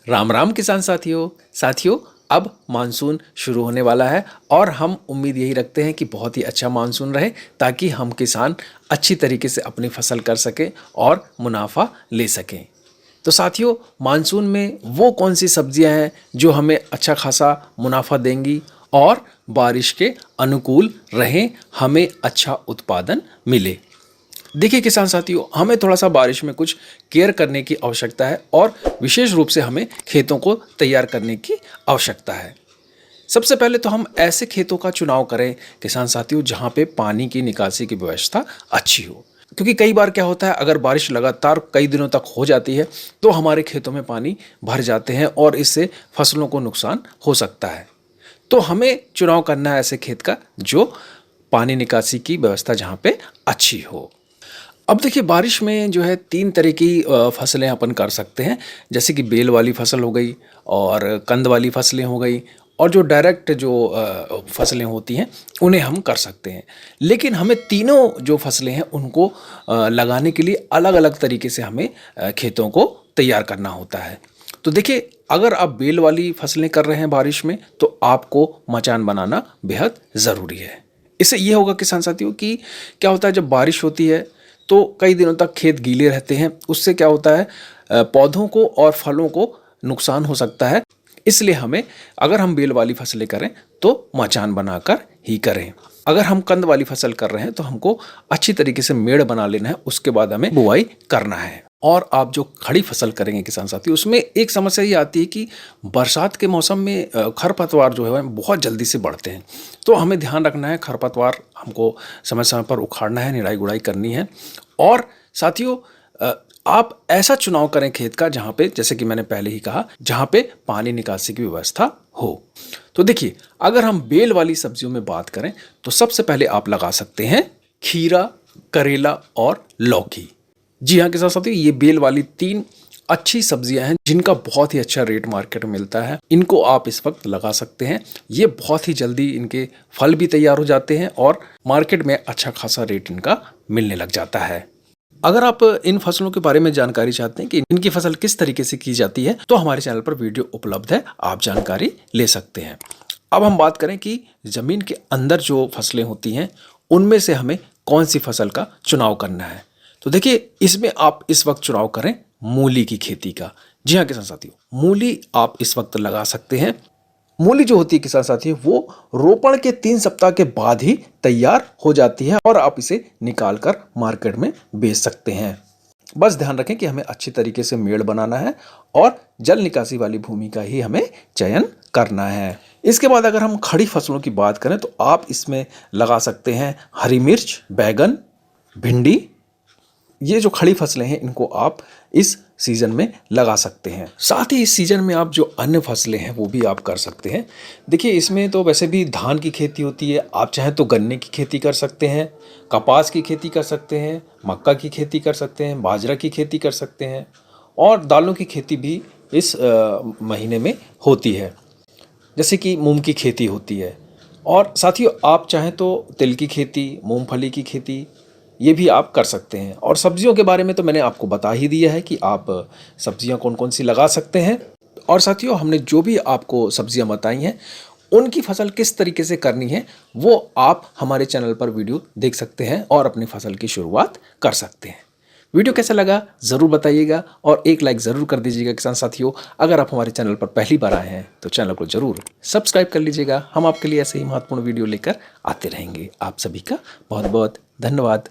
राम राम किसान साथियों अब मानसून शुरू होने वाला है और हम उम्मीद यही रखते हैं कि बहुत ही अच्छा मानसून रहे ताकि हम किसान अच्छी तरीके से अपनी फसल कर सकें और मुनाफा ले सकें। तो साथियों, मानसून में वो कौन सी सब्जियां हैं जो हमें अच्छा खासा मुनाफा देंगी और बारिश के अनुकूल रहें, हमें अच्छा उत्पादन मिले। देखिए किसान साथियों, हमें थोड़ा सा बारिश में कुछ केयर करने की आवश्यकता है और विशेष रूप से हमें खेतों को तैयार करने की आवश्यकता है। सबसे पहले तो हम ऐसे खेतों का चुनाव करें किसान साथियों जहां पे पानी की निकासी की व्यवस्था अच्छी हो, क्योंकि कई बार क्या होता है, अगर बारिश लगातार कई दिनों तक हो जाती है तो हमारे खेतों में पानी भर जाते हैं और इससे फसलों को नुकसान हो सकता है। तो हमें चुनाव करना है ऐसे खेत का जो पानी निकासी की व्यवस्था जहां पे अच्छी हो। अब देखिए, बारिश में जो है 3 तरह की फसलें अपन कर सकते हैं, जैसे कि बेल वाली फसल हो गई और कंद वाली फसलें हो गई और जो डायरेक्ट जो फसलें होती हैं उन्हें हम कर सकते हैं। लेकिन हमें तीनों जो फसलें हैं उनको लगाने के लिए अलग अलग तरीके से हमें खेतों को तैयार करना होता है। तो देखिए, अगर आप बेल वाली फसलें कर रहे हैं बारिश में तो आपको मचान बनाना बेहद ज़रूरी है। इससे ये होगा किसान साथियों कि क्या होता है, जब बारिश होती है तो कई दिनों तक खेत गीले रहते हैं, उससे क्या होता है, पौधों को और फलों को नुकसान हो सकता है। इसलिए हमें, अगर हम बेल वाली फसलें करें तो मचान बनाकर ही करें। अगर हम कंद वाली फसल कर रहे हैं तो हमको अच्छी तरीके से मेड़ बना लेना है, उसके बाद हमें बुआई करना है। और आप जो खड़ी फसल करेंगे किसान साथी, उसमें एक समस्या ये आती है कि बरसात के मौसम में खरपतवार जो है बहुत जल्दी से बढ़ते हैं। तो हमें ध्यान रखना है, खरपतवार हमको समय समय पर उखाड़ना है, निराई गुड़ाई करनी है। और साथियों, आप ऐसा चुनाव करें खेत का जहाँ पे, जैसे कि मैंने पहले ही कहा, जहाँ पे पानी निकासी की व्यवस्था हो। तो देखिए, अगर हम बेल वाली सब्जियों में बात करें तो सबसे पहले आप लगा सकते हैं खीरा, करेला और लौकी। जी हाँ किसान साथियों, ये बेल वाली 3 अच्छी सब्जियां हैं जिनका बहुत ही अच्छा रेट मार्केट में मिलता है। इनको आप इस वक्त लगा सकते हैं। ये बहुत ही जल्दी इनके फल भी तैयार हो जाते हैं और मार्केट में अच्छा खासा रेट इनका मिलने लग जाता है। अगर आप इन फसलों के बारे में जानकारी चाहते हैं कि इनकी फसल किस तरीके से की जाती है तो हमारे चैनल पर वीडियो उपलब्ध है, आप जानकारी ले सकते हैं। अब हम बात करें कि जमीन के अंदर जो फसलें होती हैं उनमें से हमें कौन सी फसल का चुनाव करना है। तो देखिए, इसमें आप इस वक्त चुनाव करें मूली की खेती का। जी हाँ किसान साथियों, मूली आप इस वक्त लगा सकते हैं। मूली जो होती है किसान साथियों, वो रोपण के 3 सप्ताह के बाद ही तैयार हो जाती है और आप इसे निकालकर मार्केट में बेच सकते हैं। बस ध्यान रखें कि हमें अच्छी तरीके से मेड़ बनाना है और जल निकासी वाली भूमि का ही हमें चयन करना है। इसके बाद अगर हम खड़ी फसलों की बात करें तो आप इसमें लगा सकते हैं हरी मिर्च, बैगन, भिंडी। ये जो खड़ी फसलें हैं इनको आप इस सीजन में लगा सकते हैं। साथ ही इस सीजन में आप जो अन्य फसलें हैं वो भी आप कर सकते हैं। देखिए, इसमें तो वैसे भी धान की खेती होती है, आप चाहें तो गन्ने की खेती कर सकते हैं, कपास की खेती कर सकते हैं, मक्का की खेती कर सकते हैं, बाजरा की खेती कर सकते हैं और दालों की खेती भी इस महीने में होती है, जैसे कि मूंग की खेती होती है। और साथियों, आप चाहें तो तिल की खेती, मूंगफली की खेती, ये भी आप कर सकते हैं। और सब्जियों के बारे में तो मैंने आपको बता ही दिया है कि आप सब्जियां कौन कौन सी लगा सकते हैं। और साथियों, हमने जो भी आपको सब्जियां बताई हैं उनकी फसल किस तरीके से करनी है वो आप हमारे चैनल पर वीडियो देख सकते हैं और अपनी फसल की शुरुआत कर सकते हैं। वीडियो कैसा लगा ज़रूर बताइएगा और एक लाइक ज़रूर कर दीजिएगा किसान साथियों। अगर आप हमारे चैनल पर पहली बार आए हैं तो चैनल को ज़रूर सब्सक्राइब कर लीजिएगा। हम आपके लिए ऐसे ही महत्वपूर्ण वीडियो लेकर आते रहेंगे। आप सभी का बहुत बहुत धन्यवाद।